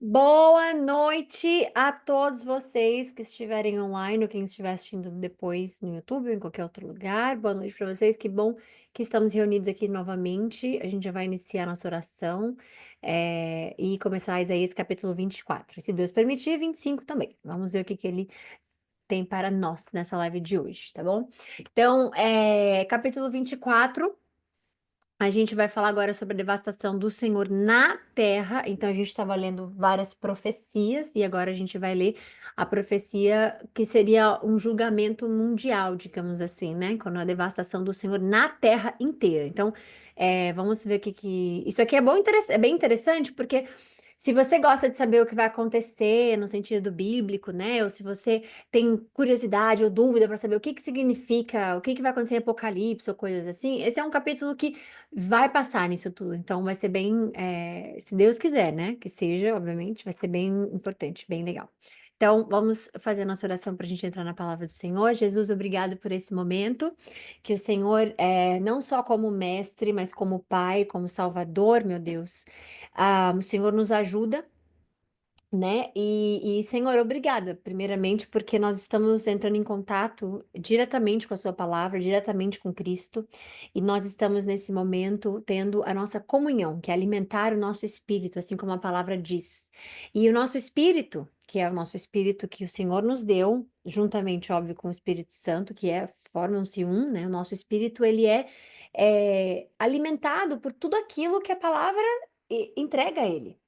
Boa noite a todos vocês que estiverem online ou quem estiver assistindo depois no YouTube ou em qualquer outro lugar. Boa noite para vocês, que bom que estamos reunidos aqui novamente. A gente já vai iniciar nossa oração e começar Isaías capítulo 24. Se Deus permitir, 25 também. Vamos ver o que ele tem para nós nessa live de hoje, tá bom? Então, capítulo 24. A gente vai falar agora sobre a devastação do Senhor na terra. Então, a gente estava lendo várias profecias, e agora a gente vai ler a profecia que seria um julgamento mundial, digamos assim, né? Quando a devastação do Senhor na terra inteira. Então, vamos ver o que. Isso aqui é bom, é bem interessante, porque se você gosta de saber o que vai acontecer no sentido bíblico, né? Ou se você tem curiosidade ou dúvida para saber o que significa, o que vai acontecer em Apocalipse ou coisas assim, esse é um capítulo que vai passar nisso tudo, então vai ser bem, se Deus quiser, né, que seja, obviamente, vai ser bem importante, bem legal. Então, vamos fazer a nossa oração para a gente entrar na palavra do Senhor. Jesus, obrigado por esse momento, que o Senhor, não só como mestre, mas como Pai, como Salvador, meu Deus, o Senhor nos ajuda, né? Senhor, obrigada, primeiramente, porque nós estamos entrando em contato diretamente com a Sua palavra, diretamente com Cristo, e nós estamos nesse momento tendo a nossa comunhão, que é alimentar o nosso espírito, assim como a palavra diz. E o nosso espírito, que é o nosso espírito que o Senhor nos deu, juntamente, óbvio, com o Espírito Santo, formam-se um, né? O nosso espírito, ele é alimentado por tudo aquilo que a palavra entrega a ele.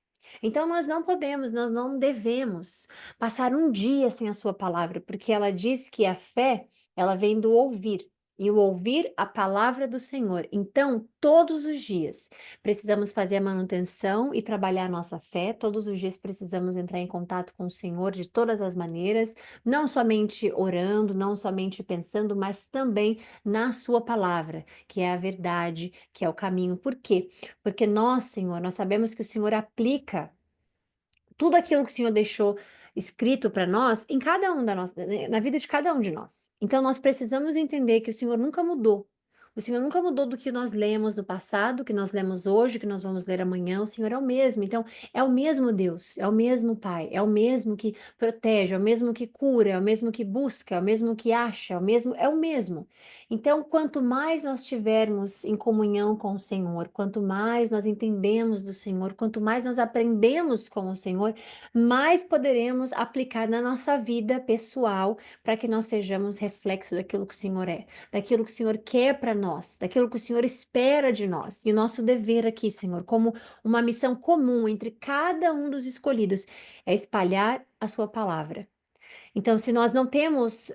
Então, nós não podemos, nós não devemos passar um dia sem a sua palavra, porque ela diz que a fé, ela vem do ouvir, e o ouvir a palavra do Senhor. Então, todos os dias precisamos fazer a manutenção e trabalhar a nossa fé, todos os dias precisamos entrar em contato com o Senhor de todas as maneiras, não somente orando, não somente pensando, mas também na sua palavra, que é a verdade, que é o caminho. Por quê? Porque nós, Senhor, nós sabemos que o Senhor aplica tudo aquilo que o Senhor deixou escrito para nós em cada um da nossa, na vida de cada um de nós. Então nós precisamos entender que o Senhor nunca mudou. O Senhor nunca mudou do que nós lemos no passado, que nós lemos hoje, que nós vamos ler amanhã. O Senhor é o mesmo. Então, é o mesmo Deus, é o mesmo Pai, é o mesmo que protege, é o mesmo que cura, é o mesmo que busca, é o mesmo que acha, é o mesmo. Então, quanto mais nós estivermos em comunhão com o Senhor, quanto mais nós entendemos do Senhor, quanto mais nós aprendemos com o Senhor, mais poderemos aplicar na nossa vida pessoal para que nós sejamos reflexo daquilo que o Senhor é, daquilo que o Senhor quer para nós, daquilo que o Senhor espera de nós. E o nosso dever aqui, Senhor, como uma missão comum entre cada um dos escolhidos, é espalhar a sua palavra. Então, se nós não temos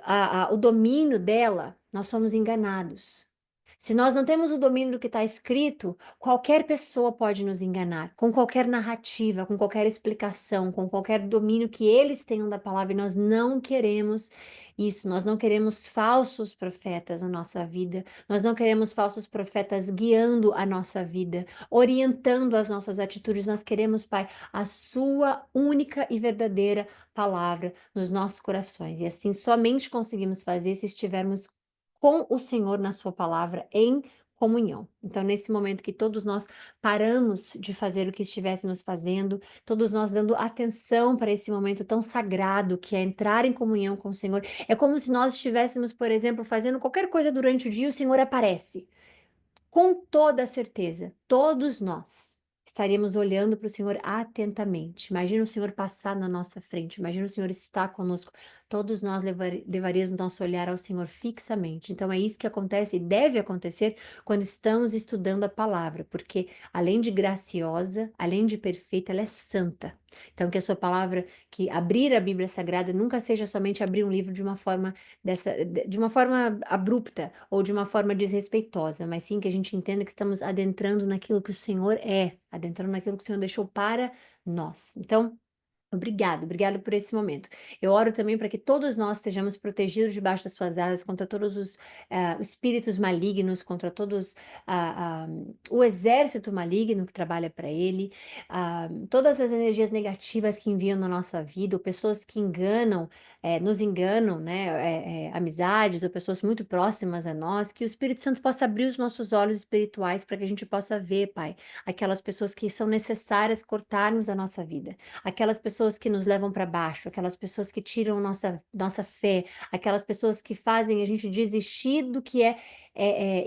o domínio dela, nós somos enganados. Se nós não temos o domínio do que está escrito, qualquer pessoa pode nos enganar, com qualquer narrativa, com qualquer explicação, com qualquer domínio que eles tenham da palavra, e nós não queremos isso, nós não queremos falsos profetas na nossa vida, nós não queremos falsos profetas guiando a nossa vida, orientando as nossas atitudes, nós queremos, Pai, a Sua única e verdadeira palavra nos nossos corações. E assim somente conseguimos fazer se estivermos com o Senhor na Sua palavra em comunhão. Então, nesse momento que todos nós paramos de fazer o que estivéssemos fazendo, todos nós dando atenção para esse momento tão sagrado que é entrar em comunhão com o Senhor, é como se nós estivéssemos, por exemplo, fazendo qualquer coisa durante o dia e o Senhor aparece. Com toda certeza, todos nós estaríamos olhando para o Senhor atentamente. Imagina o Senhor passar na nossa frente, imagina o Senhor estar conosco. Todos nós levaríamos nosso olhar ao Senhor fixamente. Então é isso que acontece e deve acontecer quando estamos estudando a palavra, porque além de graciosa, além de perfeita, ela é santa. Então que a sua palavra, que abrir a Bíblia Sagrada nunca seja somente abrir um livro de uma forma de uma forma abrupta ou de uma forma desrespeitosa, mas sim que a gente entenda que estamos adentrando naquilo que o Senhor é, adentrando naquilo que o Senhor deixou para nós. Então, Obrigado por esse momento. Eu oro também para que todos nós sejamos protegidos debaixo das suas asas contra todos os espíritos malignos, contra todos o exército maligno que trabalha para ele, todas as energias negativas que enviam na nossa vida, ou pessoas que enganam, nos enganam, né? Amizades ou pessoas muito próximas a nós, que o Espírito Santo possa abrir os nossos olhos espirituais para que a gente possa ver, Pai, aquelas pessoas que são necessárias cortarmos da nossa vida, aquelas pessoas que nos levam para baixo, aquelas pessoas que tiram nossa fé, aquelas pessoas que fazem a gente desistir do que é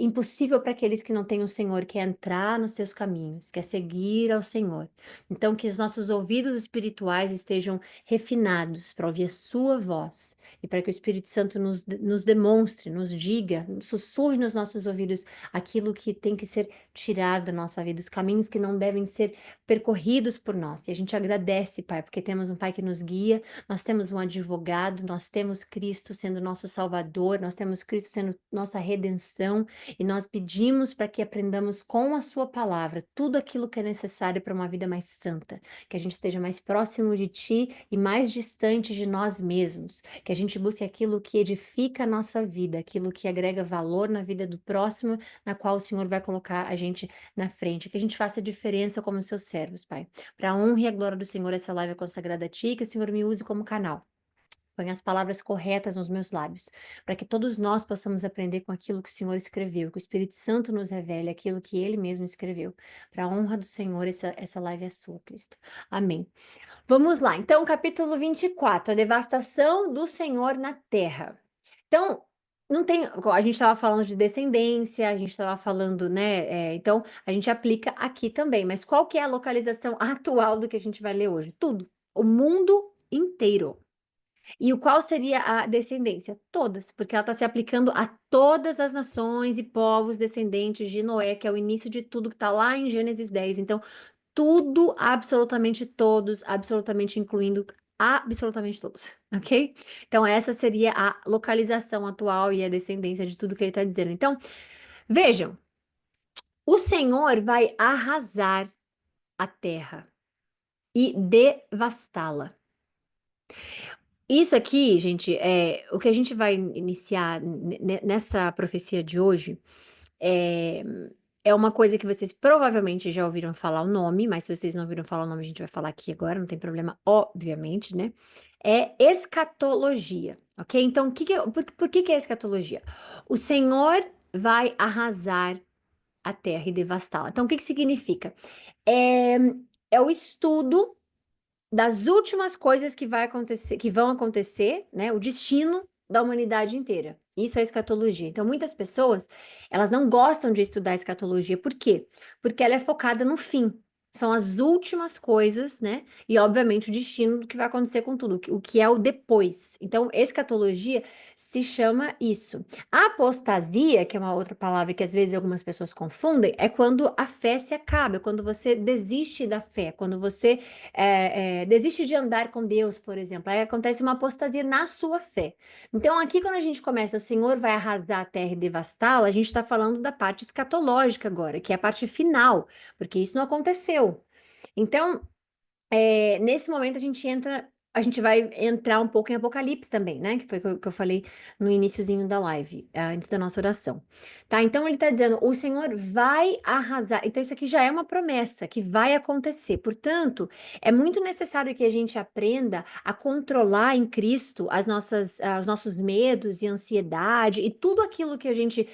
impossível para aqueles que não têm o Senhor, que é entrar nos seus caminhos, que é seguir ao Senhor. Então, que os nossos ouvidos espirituais estejam refinados para ouvir a Sua voz e para que o Espírito Santo nos demonstre, nos diga, sussurre nos nossos ouvidos aquilo que tem que ser tirado da nossa vida, os caminhos que não devem ser percorridos por nós. E a gente agradece, Pai, porque temos um Pai que nos guia, nós temos um advogado, nós temos Cristo sendo nosso Salvador, nós temos Cristo sendo nossa redenção, e nós pedimos para que aprendamos com a Sua palavra tudo aquilo que é necessário para uma vida mais santa, que a gente esteja mais próximo de Ti e mais distante de nós mesmos, que a gente busque aquilo que edifica a nossa vida, aquilo que agrega valor na vida do próximo, na qual o Senhor vai colocar a gente na frente, que a gente faça diferença como seus servos, Pai. Para a honra e a glória do Senhor, essa live é consagrada a Ti, que o Senhor me use como canal. Põe as palavras corretas nos meus lábios, para que todos nós possamos aprender com aquilo que o Senhor escreveu, que o Espírito Santo nos revele aquilo que Ele mesmo escreveu. Para a honra do Senhor, essa live é sua, Cristo. Amém. Vamos lá. Então, capítulo 24, a devastação do Senhor na terra. Então, não tem. A gente estava falando de descendência, a gente estava falando, né? Então, a gente aplica aqui também. Mas qual que é a localização atual do que a gente vai ler hoje? Tudo. O mundo inteiro. E o qual seria a descendência? Todas, porque ela está se aplicando a todas as nações e povos descendentes de Noé, que é o início de tudo que está lá em Gênesis 10. Então, tudo, absolutamente todos, absolutamente incluindo absolutamente todos, ok? Então, essa seria a localização atual e a descendência de tudo que ele está dizendo. Então, vejam, o Senhor vai arrasar a terra e devastá-la. Isso aqui, gente, é o que a gente vai iniciar nessa profecia de hoje. É, é uma coisa que vocês provavelmente já ouviram falar o nome, mas se vocês não ouviram falar o nome, a gente vai falar aqui agora, não tem problema, obviamente, né? É escatologia, ok? Então, por que que é escatologia? O Senhor vai arrasar a terra e devastá-la. Então, o que que significa? É, é o estudo das últimas coisas que vai acontecer, que vão acontecer, né? O destino da humanidade inteira. Isso é escatologia. Então, muitas pessoas, elas não gostam de estudar escatologia. Por quê? Porque ela é focada no fim. São as últimas coisas, né? E, obviamente, o destino do que vai acontecer com tudo, o que é o depois. Então, escatologia se chama isso. A apostasia, que é uma outra palavra que às vezes algumas pessoas confundem, é quando a fé se acaba, é quando você desiste da fé, quando você desiste de andar com Deus, por exemplo. Aí acontece uma apostasia na sua fé. Então, aqui, quando a gente começa, o Senhor vai arrasar a terra e devastá-la, a gente está falando da parte escatológica agora, que é a parte final, porque isso não aconteceu. Então, nesse momento a gente vai entrar um pouco em Apocalipse também, né? Que foi o que eu falei no iniciozinho da live, antes da nossa oração. Tá? Então ele tá dizendo, o Senhor vai arrasar. Então isso aqui já é uma promessa que vai acontecer. Portanto, é muito necessário que a gente aprenda a controlar em Cristo os nossos medos e ansiedade e tudo aquilo que a gente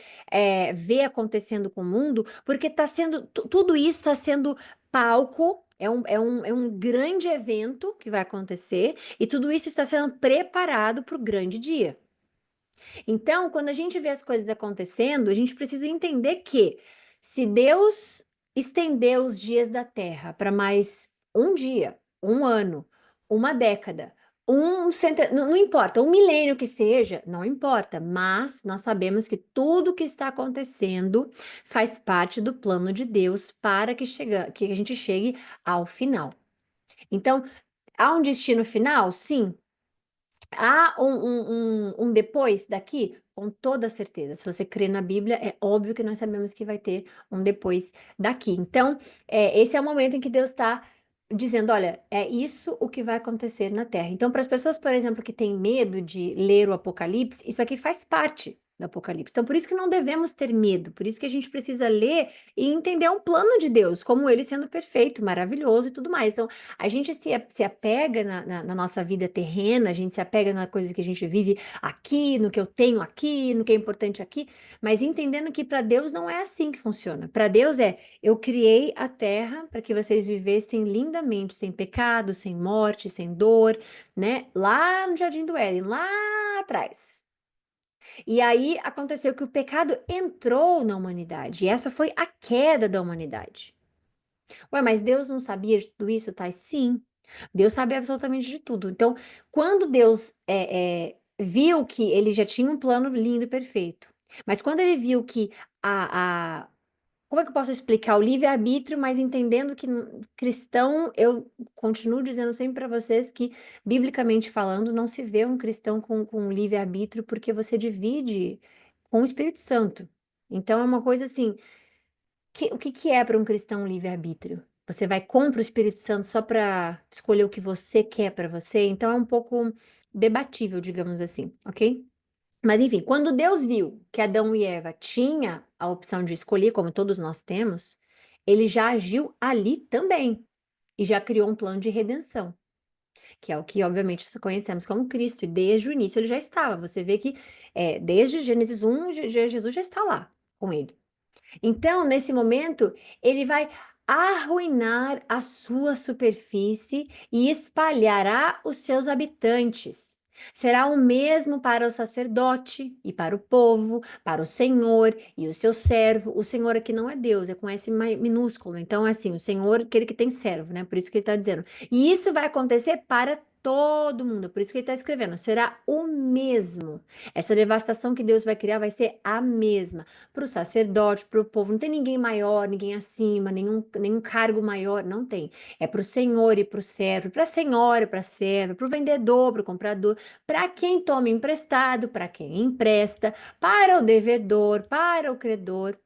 vê acontecendo com o mundo, porque tudo isso está sendo palco. É um grande evento que vai acontecer e tudo isso está sendo preparado para o grande dia. Então, quando a gente vê as coisas acontecendo, a gente precisa entender que se Deus estender os dias da Terra para mais um dia, um ano, uma década, não importa, um milênio que seja, não importa, mas nós sabemos que tudo que está acontecendo faz parte do plano de Deus para que a gente chegue ao final. Então, há um destino final? Sim. Há um depois daqui? Com toda certeza. Se você crê na Bíblia, é óbvio que nós sabemos que vai ter um depois daqui. Então, esse é o momento em que Deus está dizendo: olha, é isso o que vai acontecer na Terra. Então, para as pessoas, por exemplo, que têm medo de ler o Apocalipse, isso aqui faz parte do Apocalipse. Então, por isso que não devemos ter medo, por isso que a gente precisa ler e entender um plano de Deus, como ele sendo perfeito, maravilhoso e tudo mais. Então, a gente se apega na nossa vida terrena, a gente se apega na coisa que a gente vive aqui, no que eu tenho aqui, no que é importante aqui, mas entendendo que para Deus não é assim que funciona. Para Deus é: eu criei a terra para que vocês vivessem lindamente, sem pecado, sem morte, sem dor, né? Lá no Jardim do Éden, lá atrás. E aí aconteceu que o pecado entrou na humanidade, e essa foi a queda da humanidade. Ué, mas Deus não sabia de tudo isso, tá? Sim, Deus sabe absolutamente de tudo. Então, quando Deus viu que ele já tinha um plano lindo e perfeito, mas quando ele viu que a como é que eu posso explicar o livre-arbítrio, mas entendendo que cristão, eu continuo dizendo sempre para vocês que, biblicamente falando, não se vê um cristão com livre-arbítrio porque você divide com o Espírito Santo. Então é uma coisa assim, o que que é para um cristão livre-arbítrio? Você vai contra o Espírito Santo só para escolher o que você quer para você? Então é um pouco debatível, digamos assim, ok? Mas enfim, quando Deus viu que Adão e Eva tinha a opção de escolher, como todos nós temos, ele já agiu ali também e já criou um plano de redenção, que é o que obviamente conhecemos como Cristo, e desde o início ele já estava. Você vê que desde Gênesis 1, Jesus já está lá com ele. Então, nesse momento, ele vai arruinar a sua superfície e espalhará os seus habitantes. Será o mesmo para o sacerdote e para o povo, para o Senhor e o seu servo. O Senhor aqui não é Deus, é com S minúsculo. Então, é assim, o Senhor, aquele que tem servo, né? Por isso que ele está dizendo. E isso vai acontecer para todo mundo. Por isso que ele está escrevendo. Será o mesmo. Essa devastação que Deus vai criar vai ser a mesma para o sacerdote, para o povo. Não tem ninguém maior, ninguém acima, nenhum cargo maior, não tem. É para o senhor e para o servo, para a senhora e para a serva, para o vendedor, para o comprador, para quem toma emprestado, para quem empresta, para o devedor, para o credor.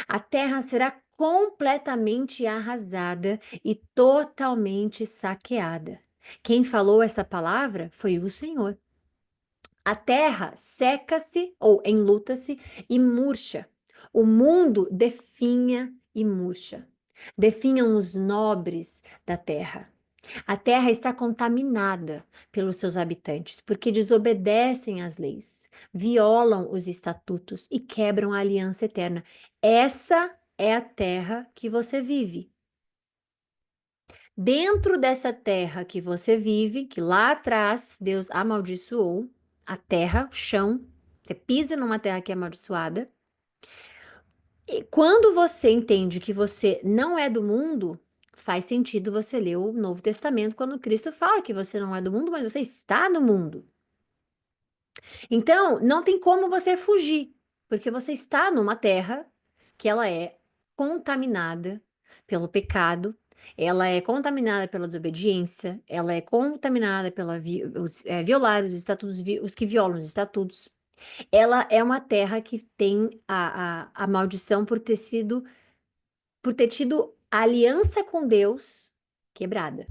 A terra será completamente arrasada e totalmente saqueada. Quem falou essa palavra foi o Senhor. A terra seca-se ou enluta-se e murcha. O mundo definha e murcha. Definham os nobres da terra. A terra está contaminada pelos seus habitantes, porque desobedecem às leis, violam os estatutos e quebram a aliança eterna. Essa é a terra que você vive. Dentro dessa terra que você vive, que lá atrás Deus amaldiçoou, a terra, o chão, você pisa numa terra que é amaldiçoada. E quando você entende que você não é do mundo, faz sentido você ler o Novo Testamento quando Cristo fala que você não é do mundo, mas você está no mundo. Então, não tem como você fugir, porque você está numa terra que ela é contaminada pelo pecado, ela é contaminada pela desobediência, ela é contaminada pela violar os estatutos, os que violam os estatutos. Ela é uma terra que tem a maldição por ter tido a aliança com Deus quebrada.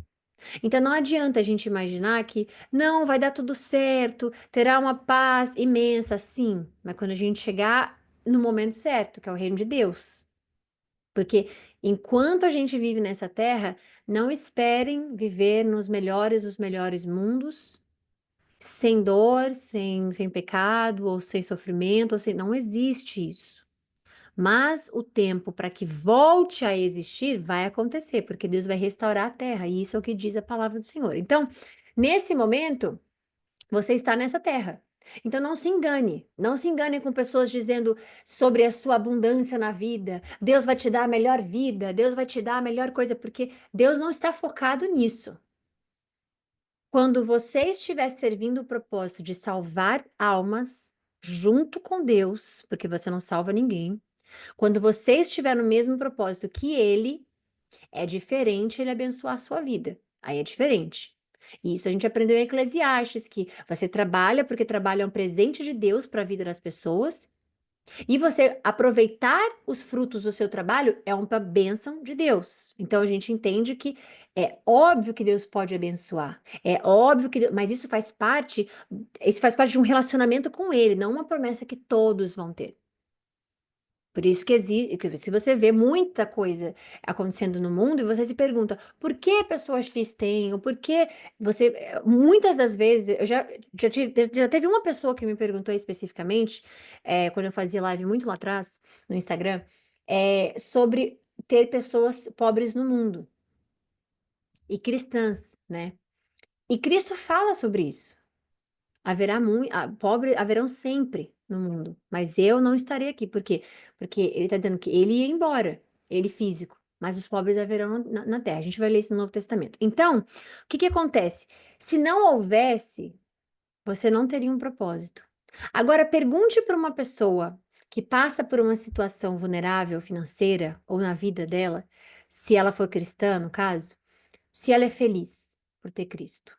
Então não adianta a gente imaginar que não vai dar tudo certo, terá uma paz imensa, sim, mas quando a gente chegar no momento certo, que é o reino de Deus. Porque enquanto a gente vive nessa terra, não esperem viver nos melhores dos melhores mundos, sem dor, sem pecado, ou sem sofrimento, ou sem... não existe isso. Mas o tempo para que volte a existir vai acontecer, porque Deus vai restaurar a terra, e isso é o que diz a palavra do Senhor. Então, nesse momento, você está nessa terra. Então não se engane, não se engane com pessoas dizendo sobre a sua abundância na vida. Deus vai te dar a melhor vida, Deus vai te dar a melhor coisa, porque Deus não está focado nisso. Quando você estiver servindo o propósito de salvar almas junto com Deus, porque você não salva ninguém, quando você estiver no mesmo propósito que ele, é diferente ele abençoar a sua vida. Aí é diferente. E isso a gente aprendeu em Eclesiastes, que você trabalha porque trabalha é um presente de Deus para a vida das pessoas, E você aproveitar os frutos do seu trabalho é uma bênção de Deus. Então a gente entende que é óbvio que Deus pode abençoar. É óbvio que, mas isso faz parte de um relacionamento com ele, não uma promessa que todos vão ter. Por isso que existe, que se você vê muita coisa acontecendo no mundo e você se pergunta por que a pessoa X tem, ou por que você. Muitas das vezes, já teve uma pessoa que me perguntou especificamente, quando eu fazia live muito lá atrás, no Instagram, sobre ter pessoas pobres no mundo e cristãs, né? E Cristo fala sobre isso. Pobre haverão sempre no mundo, mas eu não estarei aqui. Por quê? Porque ele está dizendo que ele ia embora, ele físico, mas os pobres haverão na terra. A gente vai ler isso no Novo Testamento. Então, o que que acontece? Se não houvesse, você não teria um propósito. Agora, pergunte para uma pessoa que passa por uma situação vulnerável financeira ou na vida dela, se ela for cristã, no caso, se ela é feliz por ter Cristo.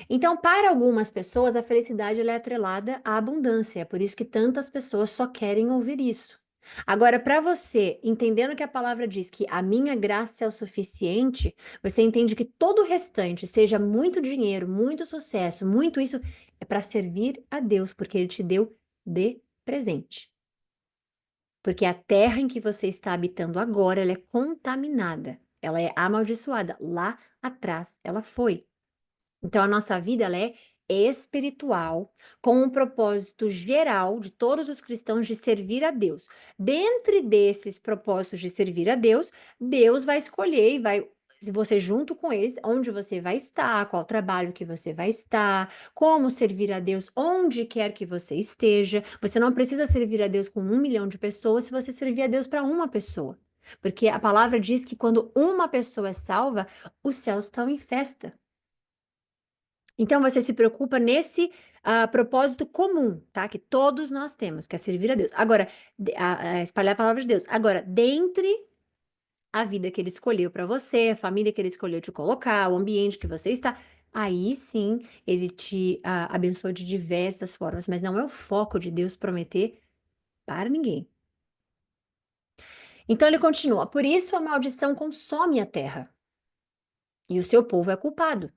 Então, para algumas pessoas, a felicidade ela é atrelada à abundância. É por isso que tantas pessoas só querem ouvir isso. Agora, para você, entendendo que a palavra diz que a minha graça é o suficiente, você entende que todo o restante, seja muito dinheiro, muito sucesso, muito isso, é para servir a Deus, porque Ele te deu de presente. Porque a terra em que você está habitando agora, ela é contaminada, ela é amaldiçoada. Lá atrás, ela foi. Então, a nossa vida ela é espiritual, com um propósito geral de todos os cristãos de servir a Deus. Dentre desses propósitos de servir a Deus, Deus vai escolher e vai, se você junto com eles, onde você vai estar, qual trabalho que você vai estar, como servir a Deus onde quer que você esteja. Você não precisa servir a Deus com 1 milhão de pessoas se você servir a Deus para uma pessoa. Porque a palavra diz que quando uma pessoa é salva, os céus estão em festa. Então você se preocupa nesse propósito comum, tá? Que todos nós temos, que é servir a Deus. Agora, espalhar a palavra de Deus. Agora, dentre a vida que Ele escolheu para você, a família que Ele escolheu te colocar, o ambiente que você está, aí sim Ele te abençoa de diversas formas, mas não é o foco de Deus prometer para ninguém. Então ele continua: por isso a maldição consome a terra, e o seu povo é culpado.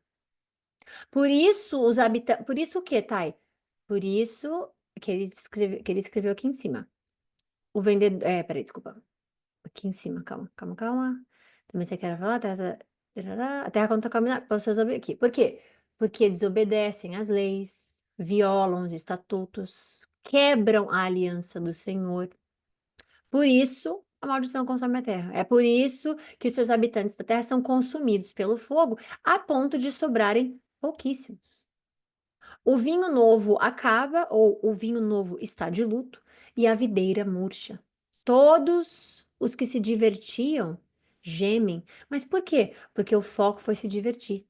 Por isso os habitantes. Por isso o quê, Thay? Por isso que ele escreveu aqui em cima. O vendedor. Peraí, desculpa. Aqui em cima, calma, calma, calma. Também você quer falar? A terra contaminada. Posso resolver aqui. Por quê? Porque desobedecem às leis, violam os estatutos, quebram a aliança do Senhor. Por isso, a maldição consome a terra. É por isso que os seus habitantes da terra são consumidos pelo fogo, a ponto de sobrarem pouquíssimos. O vinho novo acaba, ou o vinho novo está de luto, e a videira murcha. Todos os que se divertiam gemem. Mas por quê? Porque o foco foi se divertir.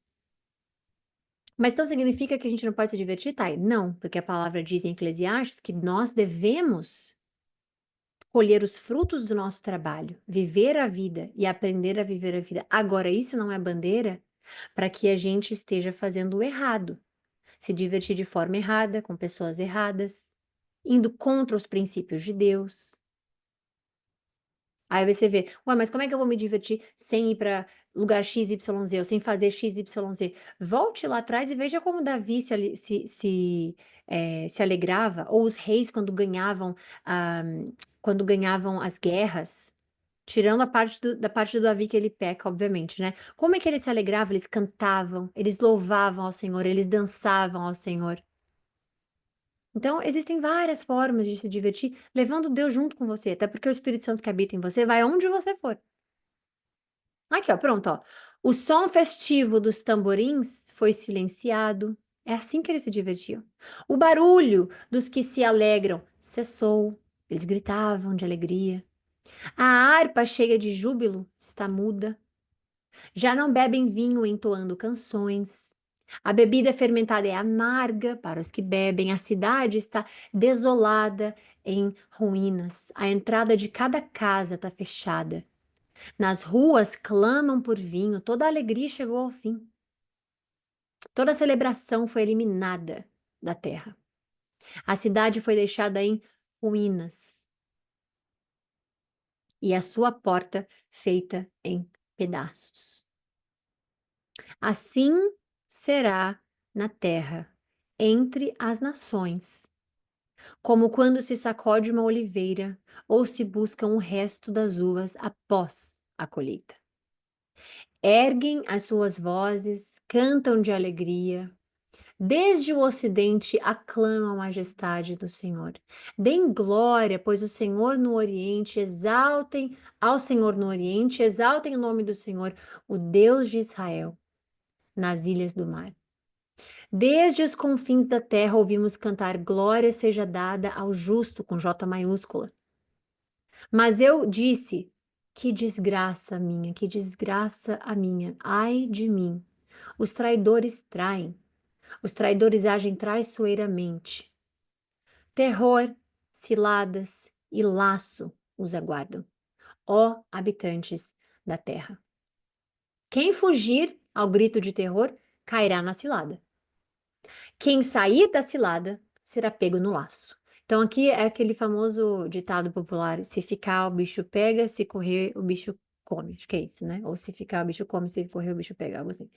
Mas então significa que a gente não pode se divertir, Thay? Não, porque a palavra diz em Eclesiastes que nós devemos colher os frutos do nosso trabalho, viver a vida e aprender a viver a vida. Agora, isso não é bandeira para que a gente esteja fazendo o errado. Se divertir de forma errada, com pessoas erradas, indo contra os princípios de Deus. Aí você vê, ué, mas como é que eu vou me divertir sem ir para lugar XYZ, ou sem fazer XYZ? Volte lá atrás e veja como Davi se alegrava, ou os reis ah, quando ganhavam as guerras, tirando da parte do Davi que ele peca, obviamente, né? Como é que eles se alegravam? Eles cantavam, eles louvavam ao Senhor, eles dançavam ao Senhor. Então, existem várias formas de se divertir, levando Deus junto com você, até porque o Espírito Santo que habita em você vai onde você for. Aqui, ó, pronto, ó. O som festivo dos tamborins foi silenciado. É assim que eles se divertiam. O barulho dos que se alegram cessou. Eles gritavam de alegria. A harpa cheia de júbilo está muda. Já não bebem vinho entoando canções. A bebida fermentada é amarga para os que bebem. A cidade está desolada em ruínas. A entrada de cada casa está fechada. Nas ruas clamam por vinho. Toda a alegria chegou ao fim. Toda a celebração foi eliminada da terra. A cidade foi deixada em ruínas e a sua porta feita em pedaços. Assim será na terra, entre as nações, como quando se sacode uma oliveira ou se busca um resto das uvas após a colheita. Erguem as suas vozes, cantam de alegria. Desde o ocidente aclamam a majestade do Senhor. Deem glória, pois o Senhor no Oriente, exaltem ao Senhor no Oriente, exaltem o nome do Senhor, o Deus de Israel, nas ilhas do mar. Desde os confins da terra ouvimos cantar glória seja dada ao justo com J maiúscula. Mas eu disse, que desgraça minha, que desgraça a minha, ai de mim. Os traidores traem, os traidores agem traiçoeiramente. Terror, ciladas e laço os aguardam, ó habitantes da terra. Quem fugir ao grito de terror cairá na cilada. Quem sair da cilada será pego no laço. Então, aqui é aquele famoso ditado popular: se ficar, o bicho pega, se correr, o bicho come. Acho que é isso, né? Ou se ficar, o bicho come, se correr, o bicho pega, algo assim.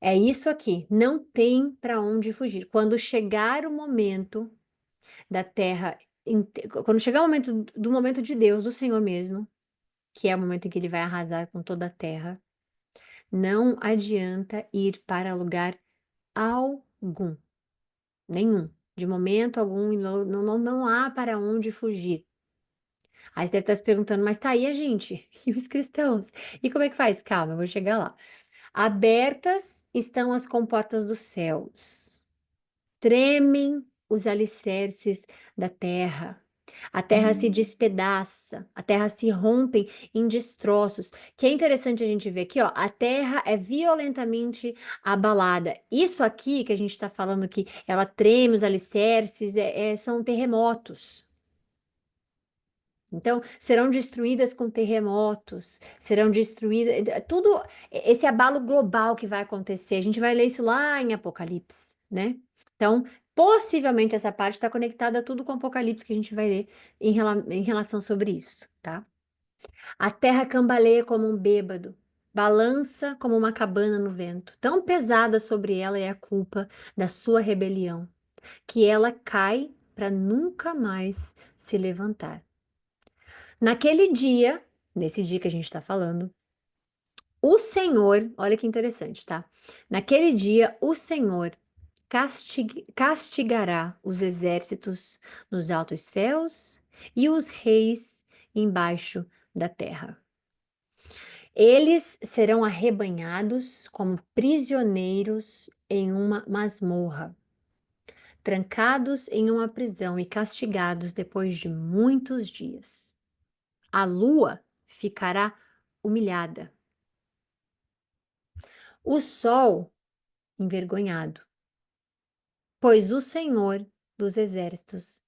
É isso aqui, não tem para onde fugir. Quando chegar o momento da terra, quando chegar o momento do momento de Deus, do Senhor mesmo, que é o momento em que ele vai arrasar com toda a terra, não adianta ir para lugar algum. Nenhum. De momento algum, não há para onde fugir. Aí você deve estar se perguntando, mas tá aí a gente, e os cristãos? E como é que faz? Calma, eu vou chegar lá. Abertas estão as comportas dos céus, tremem os alicerces da terra. A terra se despedaça, a terra se rompe em destroços. Que é interessante a gente ver aqui, ó, a terra é violentamente abalada. Isso aqui que a gente está falando que ela treme os alicerces, são terremotos. Então, serão destruídas com terremotos, serão destruídas, tudo esse abalo global que vai acontecer. A gente vai ler isso lá em Apocalipse, né? Então, possivelmente essa parte está conectada a tudo com Apocalipse que a gente vai ler em relação sobre isso, tá? A terra cambaleia como um bêbado, balança como uma cabana no vento. Tão pesada sobre ela é a culpa da sua rebelião, que ela cai para nunca mais se levantar. Naquele dia, nesse dia que a gente está falando, o Senhor, olha que interessante, tá? Naquele dia, o Senhor castigará os exércitos nos altos céus e os reis embaixo da terra. Eles serão arrebanhados como prisioneiros em uma masmorra, trancados em uma prisão e castigados depois de muitos dias. A lua ficará humilhada, o sol envergonhado, pois o Senhor dos exércitos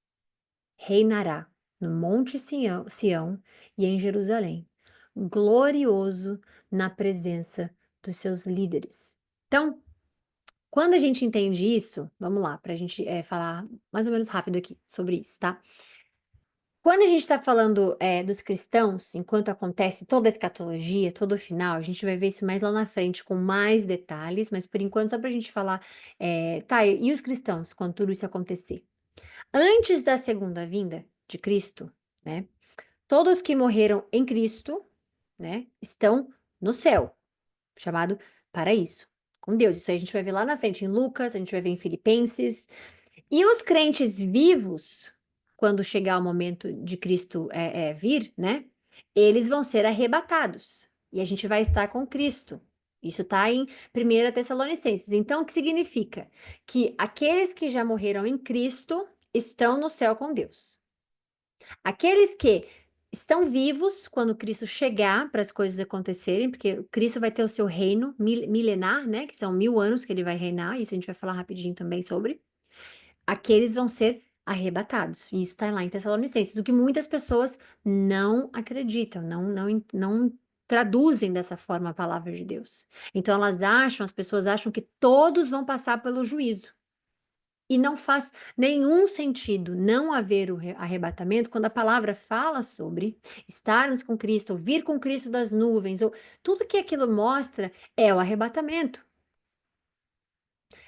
reinará no Monte Sião e em Jerusalém, glorioso na presença dos seus líderes. Então, quando a gente entende isso, vamos lá, para a gente falar mais ou menos rápido aqui sobre isso, tá? Quando a gente está falando dos cristãos, enquanto acontece toda a escatologia, todo o final, a gente vai ver isso mais lá na frente com mais detalhes, mas por enquanto, só para a gente falar, tá, e os cristãos, quando tudo isso acontecer? Antes da segunda vinda de Cristo, né? Todos que morreram em Cristo, né, estão no céu, chamado paraíso, com Deus. Isso aí a gente vai ver lá na frente em Lucas, a gente vai ver em Filipenses. E os crentes vivos, quando chegar o momento de Cristo vir, né? Eles vão ser arrebatados e a gente vai estar com Cristo. Isso está em 1 Tessalonicenses. Então, o que significa? Que aqueles que já morreram em Cristo estão no céu com Deus. Aqueles que estão vivos quando Cristo chegar para as coisas acontecerem, porque Cristo vai ter o seu reino milenar, né? Que são 1000 anos que ele vai reinar, isso a gente vai falar rapidinho também sobre. Aqueles vão ser arrebatados. E isso está lá em Tessalonicenses, o que muitas pessoas não acreditam, não traduzem dessa forma a palavra de Deus. Então elas acham, as pessoas acham que todos vão passar pelo juízo. E não faz nenhum sentido não haver o arrebatamento quando a palavra fala sobre estarmos com Cristo, ou vir com Cristo das nuvens, ou tudo que aquilo mostra é o arrebatamento.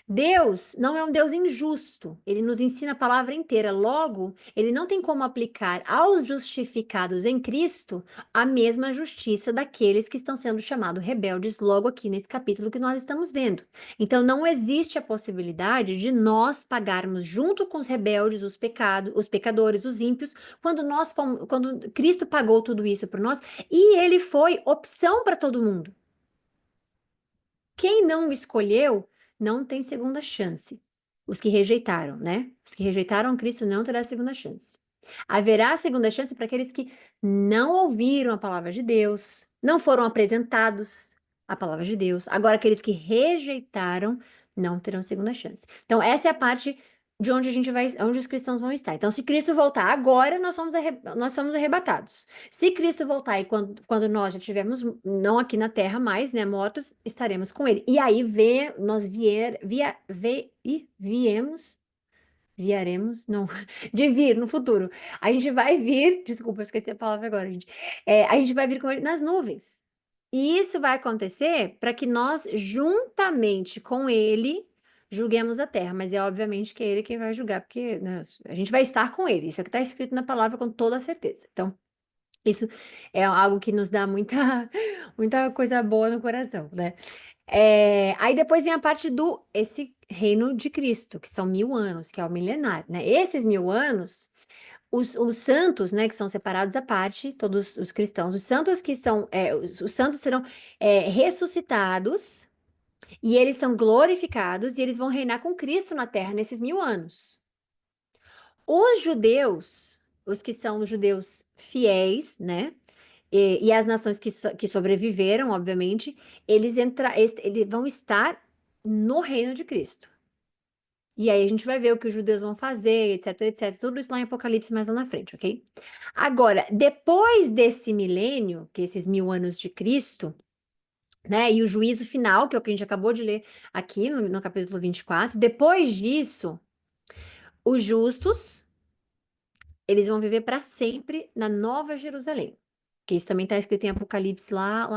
Deus não é um Deus injusto, ele nos ensina a palavra inteira. Logo, ele não tem como aplicar aos justificados em Cristo a mesma justiça daqueles que estão sendo chamados rebeldes, logo aqui nesse capítulo que nós estamos vendo. Então, não existe a possibilidade de nós pagarmos junto com os rebeldes, os pecadores, os ímpios, quando Cristo pagou tudo isso por nós e ele foi opção para todo mundo. Quem não escolheu não tem segunda chance. Os que rejeitaram, né? Os que rejeitaram Cristo não terá segunda chance. Haverá segunda chance para aqueles que não ouviram a palavra de Deus, não foram apresentados à palavra de Deus. Agora, aqueles que rejeitaram não terão segunda chance. Então, essa é a parte de onde a gente vai, onde os cristãos vão estar. Então, se Cristo voltar agora, nós somos arrebatados. Se Cristo voltar e quando nós já estivermos, não aqui na terra mais, né, mortos, estaremos com ele. E aí viaremos, não, de vir no futuro. A gente vai vir, desculpa, eu esqueci a palavra agora, gente. A gente vai vir com ele nas nuvens. E isso vai acontecer para que nós, juntamente com ele, julguemos a terra. Mas é obviamente que é ele quem vai julgar, porque, né, a gente vai estar com ele. Isso é o que está escrito na palavra com toda certeza. Então, isso é algo que nos dá muita, muita coisa boa no coração, né? Aí depois vem a parte do esse reino de Cristo, que são 1000 anos, que é o milenar, né? Esses 1000 anos, os santos, né, que são separados à parte, todos os cristãos, os santos que são, os santos serão ressuscitados e eles são glorificados e eles vão reinar com Cristo na terra nesses 1000 anos. Os judeus, os que são os judeus fiéis, né? E as nações que sobreviveram, obviamente, eles vão estar no reino de Cristo. E aí a gente vai ver o que os judeus vão fazer, etc, etc. Tudo isso lá em Apocalipse mais lá na frente, ok? Agora, depois desse milênio, que esses 1000 anos de Cristo, né? E o juízo final, que é o que a gente acabou de ler aqui no capítulo 24, depois disso, os justos, eles vão viver para sempre na Nova Jerusalém. Que isso também está escrito em Apocalipse lá.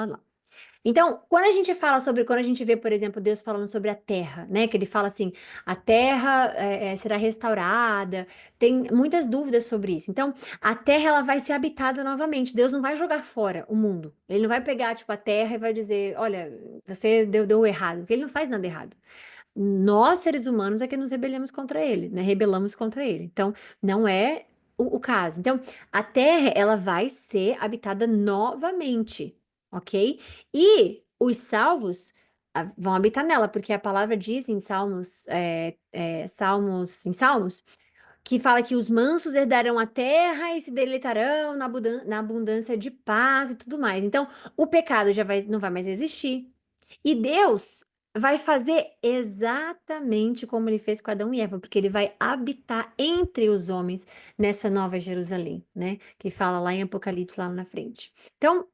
Então, quando a gente vê, por exemplo, Deus falando sobre a terra, né? Que ele fala assim, a terra será restaurada, tem muitas dúvidas sobre isso. Então, a terra ela vai ser habitada novamente. Deus não vai jogar fora o mundo. Ele não vai pegar, tipo, a terra e vai dizer, olha, você deu errado. Porque ele não faz nada errado. Nós, seres humanos, é que nos rebelamos contra ele, né? Rebelamos contra ele. Então, não é o caso. Então, a terra, ela vai ser habitada novamente, ok? E os salvos vão habitar nela, porque a palavra diz em Salmos, que fala que os mansos herdarão a terra e se deleitarão na abundância de paz e tudo mais. Então, o pecado não vai mais existir. E Deus vai fazer exatamente como ele fez com Adão e Eva, porque ele vai habitar entre os homens nessa nova Jerusalém, né? Que fala lá em Apocalipse, lá na frente. Então,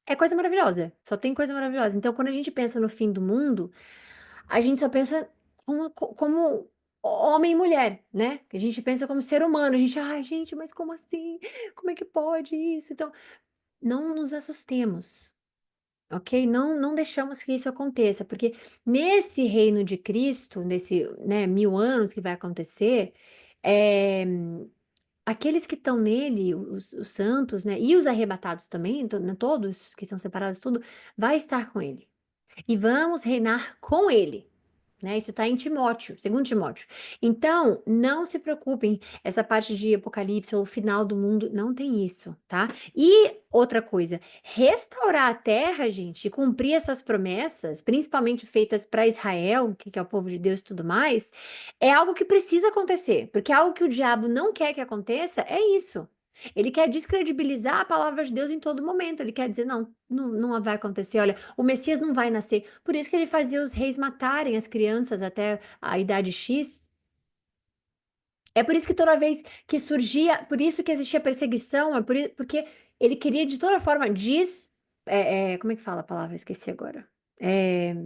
é coisa maravilhosa, só tem coisa maravilhosa. Então, quando a gente pensa no fim do mundo, a gente só pensa como homem e mulher, né? A gente pensa como ser humano, a gente, ai, gente, mas como assim? Como é que pode isso? Então, não nos assustemos. Ok? Não deixamos que isso aconteça, porque nesse reino de Cristo, nesse, né, 1000 anos que vai acontecer, é, aqueles que estão nele, os santos, né, e os arrebatados também, né, todos que são separados, tudo, vai estar com ele. E vamos reinar com ele. Né? Isso está em Timóteo, segundo Timóteo. Então, não se preocupem, essa parte de Apocalipse ou o final do mundo, não tem isso, tá? E outra coisa, restaurar a terra, gente, e cumprir essas promessas, principalmente feitas para Israel, que é o povo de Deus e tudo mais, é algo que precisa acontecer, porque algo que o diabo não quer que aconteça é isso. Ele quer descredibilizar a palavra de Deus em todo momento. Ele quer dizer, não vai acontecer. Olha, o Messias não vai nascer. Por isso que ele fazia os reis matarem as crianças até a idade X. É por isso que toda vez que surgia, por isso que existia perseguição, porque ele queria de toda forma como é que fala a palavra? Esqueci agora. É,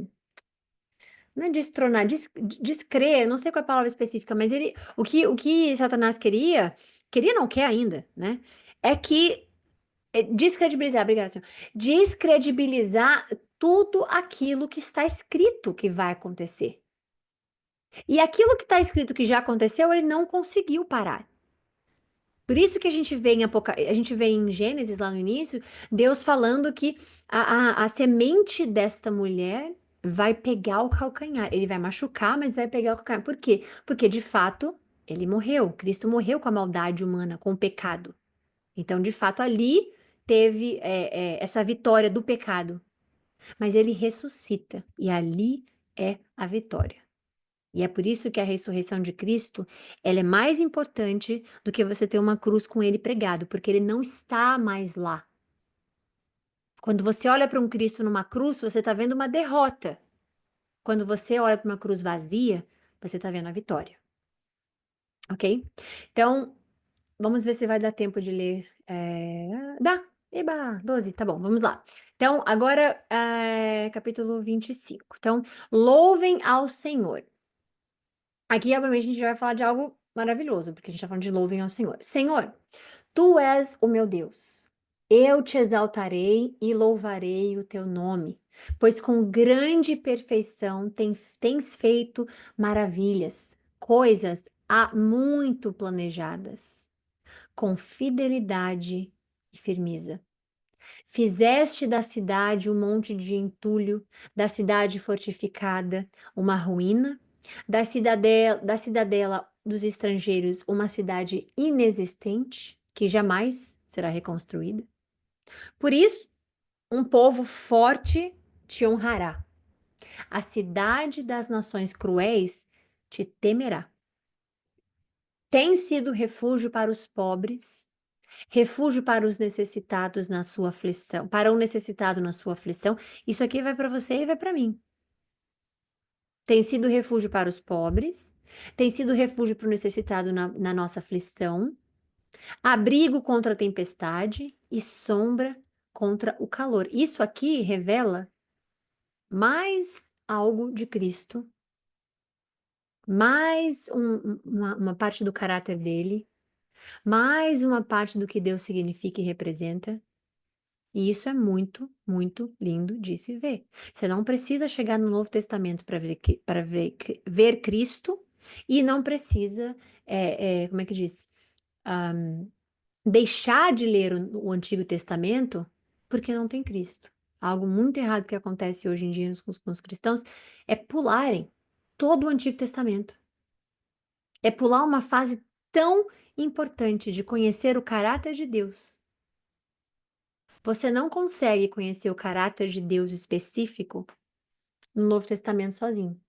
Não é destronar, descrer, não sei qual é a palavra específica, mas o que Satanás queria não quer ainda, né? É que descredibilizar, obrigada, senhor. Descredibilizar tudo aquilo que está escrito que vai acontecer. E aquilo que está escrito que já aconteceu, ele não conseguiu parar. Por isso que a gente vê a gente vê em Gênesis, lá no início, Deus falando que a semente desta mulher vai pegar o calcanhar. Ele vai machucar, mas vai pegar o calcanhar. Por quê? Porque, de fato, ele morreu. Cristo morreu com a maldade humana, com o pecado. Então, de fato, ali teve essa vitória do pecado. Mas ele ressuscita. E ali é a vitória. E é por isso que a ressurreição de Cristo, ela é mais importante do que você ter uma cruz com ele pregado, porque ele não está mais lá. Quando você olha para um Cristo numa cruz, você está vendo uma derrota. Quando você olha para uma cruz vazia, você está vendo a vitória. Ok? Então, vamos ver se vai dar tempo de ler. Dá! Eba, 12, tá bom, vamos lá. Então, agora, capítulo 25. Então, louvem ao Senhor. Aqui, obviamente, a gente vai falar de algo maravilhoso, porque a gente está falando de louvem ao Senhor. Senhor, tu és o meu Deus. Eu te exaltarei e louvarei o teu nome, pois com grande perfeição tens feito maravilhas, coisas há muito planejadas, com fidelidade e firmeza. Fizeste da cidade um monte de entulho, da cidade fortificada, uma ruína, da cidadela dos estrangeiros, uma cidade inexistente, que jamais será reconstruída. Por isso, um povo forte te honrará. A cidade das nações cruéis te temerá. Tem sido refúgio para os pobres, refúgio para os necessitados na sua aflição, para o necessitado na sua aflição. Isso aqui vai para você e vai para mim. Tem sido refúgio para os pobres, tem sido refúgio para o necessitado na nossa aflição, abrigo contra a tempestade e sombra contra o calor. Isso aqui revela mais algo de Cristo, mais uma parte do caráter dele, mais uma parte do que Deus significa e representa. E isso é muito, muito lindo de se ver. Você não precisa chegar no Novo Testamento para ver Cristo e não precisa, como é que diz? Deixar de ler o Antigo Testamento porque não tem Cristo. Algo muito errado que acontece hoje em dia com os cristãos é pularem todo o Antigo Testamento. É pular uma fase tão importante de conhecer o caráter de Deus. Você não consegue conhecer o caráter de Deus específico no Novo Testamento sozinho.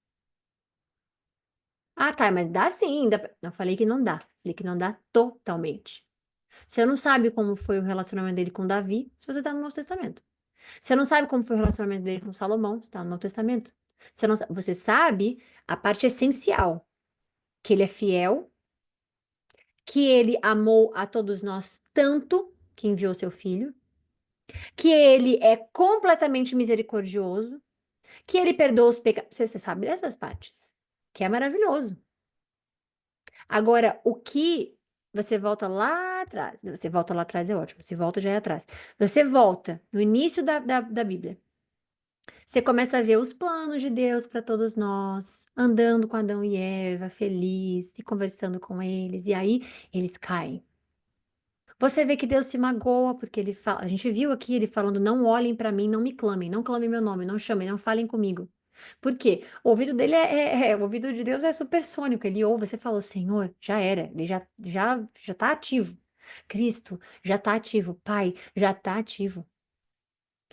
Ah, tá, mas dá sim. Não falei que não dá. Falei que não dá totalmente. Você não sabe como foi o relacionamento dele com Davi se você está no Novo Testamento. Você não sabe como foi o relacionamento dele com Salomão se está no Novo Testamento. Você sabe a parte essencial, que ele é fiel, que ele amou a todos nós tanto que enviou seu filho, que ele é completamente misericordioso, que ele perdoa os pecados. Você sabe dessas partes, que é maravilhoso. Agora, o que você volta lá atrás, você volta lá atrás é ótimo, se volta já é atrás. Você volta no início da Bíblia. Você começa a ver os planos de Deus para todos nós, andando com Adão e Eva, feliz, e conversando com eles, e aí eles caem. Você vê que Deus se magoa porque ele fala, a gente viu aqui ele falando: "Não olhem para mim, não me clamem, não clamem meu nome, não chamem, não falem comigo". Por quê? O ouvido dele o ouvido de Deus é supersônico, ele ouve, você falou: "Senhor, já era, ele já tá ativo. Cristo já tá ativo, Pai já tá ativo".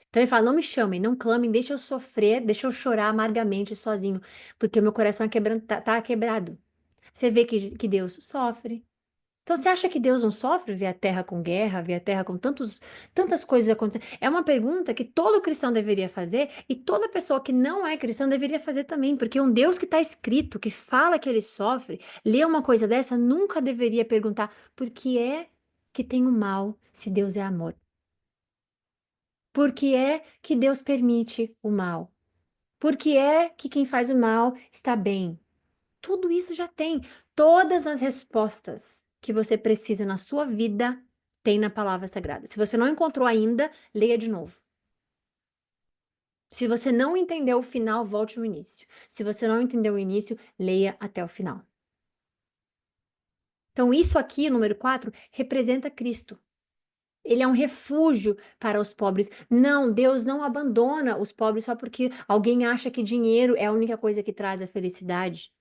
Então ele fala: "Não me chamem, não clamem, deixa eu sofrer, deixa eu chorar amargamente sozinho, porque o meu coração tá quebrado". Você vê que Deus sofre. Então você acha que Deus não sofre ver a terra com guerra, ver a terra com tantas coisas acontecendo? É uma pergunta que todo cristão deveria fazer e toda pessoa que não é cristã deveria fazer também, porque um Deus que está escrito, que fala que ele sofre, ler uma coisa dessa, nunca deveria perguntar por que é que tem o mal se Deus é amor? Por que é que Deus permite o mal? Porque é que quem faz o mal está bem. Tudo isso já tem. Todas as respostas que você precisa na sua vida tem na palavra sagrada. Se você não encontrou ainda, leia de novo. Se você não entendeu o final, volte no início. Se você não entendeu o início, leia até o final. Então, isso aqui, número 4, representa Cristo. Ele é um refúgio para os pobres. Não, Deus não abandona os pobres só porque alguém acha que dinheiro é a única coisa que traz a felicidade.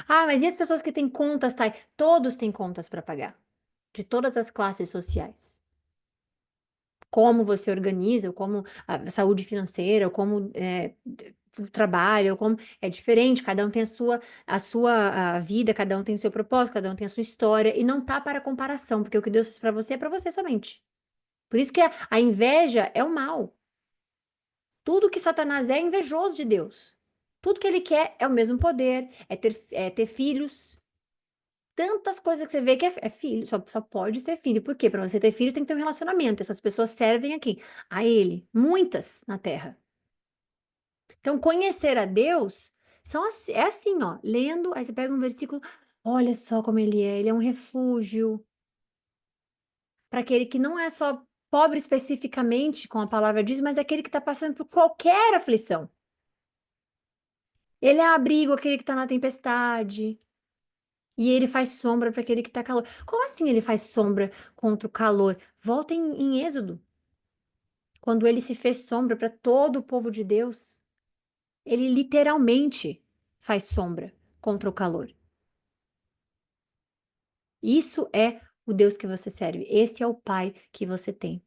Ah, mas e as pessoas que têm contas, tá? Todos têm contas para pagar, de todas as classes sociais. Como você organiza, como a saúde financeira, como o trabalho, como é diferente, cada um tem a sua vida, cada um tem o seu propósito, cada um tem a sua história, e não tá para comparação, porque o que Deus fez para você somente. Por isso que a inveja é o mal. Tudo que Satanás é invejoso de Deus. Tudo que ele quer é o mesmo poder, é ter filhos. Tantas coisas que você vê que é filho, só pode ser filho. Por quê? Para você ter filhos tem que ter um relacionamento. Essas pessoas servem aqui, a ele, muitas na terra. Então, conhecer a Deus é assim, ó, lendo, aí você pega um versículo, olha só como ele é um refúgio para aquele que não é só pobre especificamente, como a palavra diz, mas é aquele que está passando por qualquer aflição. Ele é abrigo, aquele que está na tempestade. E ele faz sombra para aquele que está calor. Como assim ele faz sombra contra o calor? Volta em Êxodo, quando ele se fez sombra para todo o povo de Deus. Ele literalmente faz sombra contra o calor. Isso é o Deus que você serve. Esse é o Pai que você tem.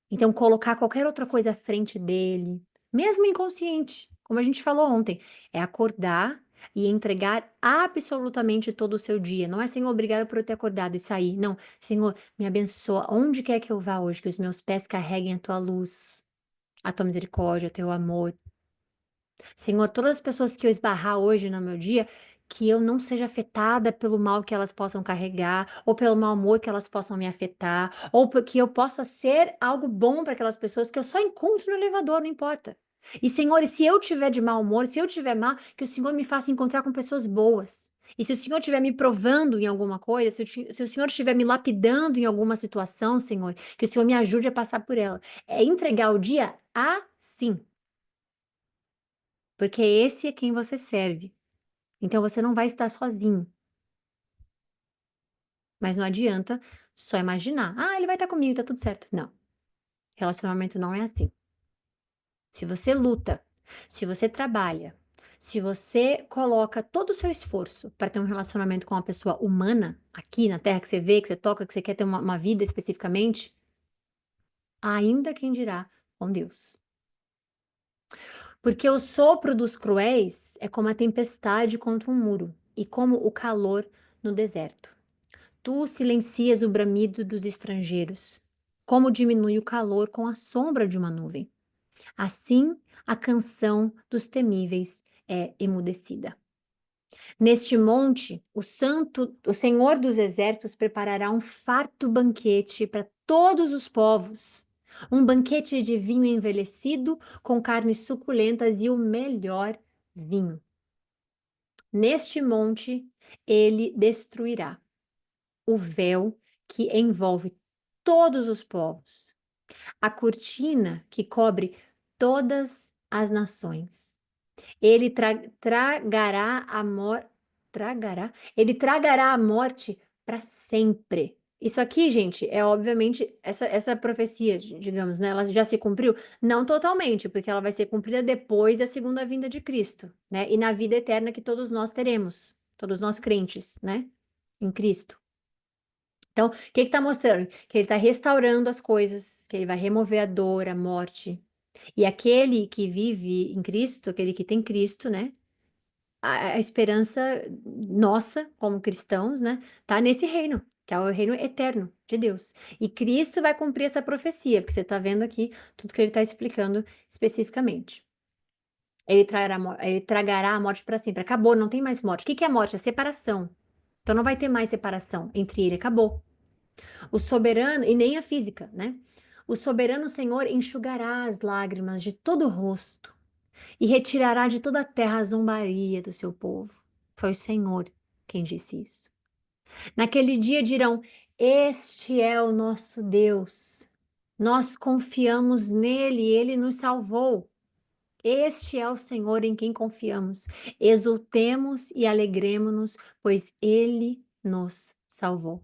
Então, colocar qualquer outra coisa à frente dele, mesmo inconsciente, como a gente falou ontem, é acordar e entregar absolutamente todo o seu dia. Não é, Senhor, obrigado por eu ter acordado e sair. Não, Senhor, me abençoa onde quer que eu vá hoje, que os meus pés carreguem a tua luz, a tua misericórdia, o teu amor. Senhor, todas as pessoas que eu esbarrar hoje no meu dia, que eu não seja afetada pelo mal que elas possam carregar, ou pelo mau humor que elas possam me afetar, ou que eu possa ser algo bom para aquelas pessoas que eu só encontro no elevador, não importa. E, Senhor, e se eu tiver de mau humor, se eu tiver mal, que o Senhor me faça encontrar com pessoas boas. E se o Senhor estiver me provando em alguma coisa, se o Senhor estiver me lapidando em alguma situação, Senhor, que o Senhor me ajude a passar por ela. É entregar o dia assim. Porque esse é quem você serve. Então você não vai estar sozinho. Mas não adianta só imaginar. Ah, ele vai estar comigo, tá tudo certo. Não. Relacionamento não é assim. Se você luta, se você trabalha, se você coloca todo o seu esforço para ter um relacionamento com uma pessoa humana, aqui na Terra, que você vê, que você toca, que você quer ter uma vida especificamente, ainda quem dirá com Deus. Porque o sopro dos cruéis é como a tempestade contra um muro e como o calor no deserto. Tu silencias o bramido dos estrangeiros, como diminui o calor com a sombra de uma nuvem. Assim, a canção dos temíveis é emudecida. Neste monte, o Senhor dos Exércitos preparará um farto banquete para todos os povos, um banquete de vinho envelhecido com carnes suculentas e o melhor vinho. Neste monte, ele destruirá o véu que envolve todos os povos, a cortina que cobre todas as nações. Ele tragará a morte, Ele tragará a morte para sempre. Isso aqui, gente, é obviamente essa profecia, digamos, né? Ela já se cumpriu? Não totalmente, porque ela vai ser cumprida depois da segunda vinda de Cristo, né? E na vida eterna que todos nós teremos, todos nós crentes, né? Em Cristo. Então, o que está mostrando? Que ele está restaurando as coisas, que ele vai remover a dor, a morte. E aquele que vive em Cristo, aquele que tem Cristo, né? A esperança nossa, como cristãos, né? Tá nesse reino, que é o reino eterno de Deus. E Cristo vai cumprir essa profecia, porque você está vendo aqui tudo que ele está explicando especificamente. Ele tragará a morte para sempre. Acabou, não tem mais morte. O que que é morte? É separação. Então não vai ter mais separação entre ele, acabou. O soberano, e nem a física, né? O soberano Senhor enxugará as lágrimas de todo o rosto. e retirará de toda a terra a zombaria do seu povo. Foi o Senhor quem disse isso. Naquele dia dirão: Este é o nosso Deus. Nós confiamos nele, ele nos salvou. Este é o Senhor em quem confiamos. Exultemos e alegremo-nos, pois ele nos salvou.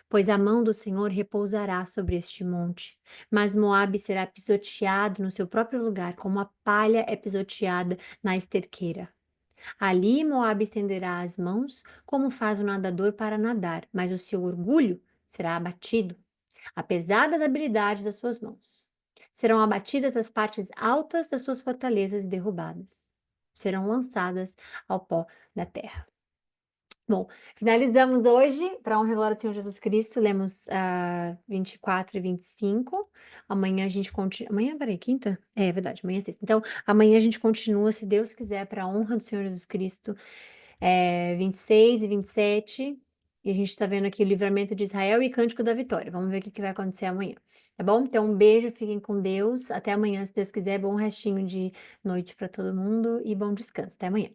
Pois a mão do Senhor repousará sobre este monte, mas Moabe será pisoteado no seu próprio lugar, como a palha é pisoteada na esterqueira. Ali Moabe estenderá as mãos, como faz o nadador para nadar, mas o seu orgulho será abatido, apesar das habilidades das suas mãos. Serão abatidas as partes altas das suas fortalezas e derrubadas. Serão lançadas ao pó da terra. Bom, finalizamos hoje, para a honra e glória do Senhor Jesus Cristo, lemos 24 e 25. Amanhã a gente continua. Amanhã, peraí, quinta? É verdade, amanhã é sexta. Então, amanhã a gente continua, se Deus quiser, para a honra do Senhor Jesus Cristo, 26 e 27. E a gente está vendo aqui o livramento de Israel e cântico da vitória. Vamos ver o que que vai acontecer amanhã, tá bom? Então, um beijo, fiquem com Deus. Até amanhã, se Deus quiser. Bom restinho de noite para todo mundo e bom descanso. Até amanhã.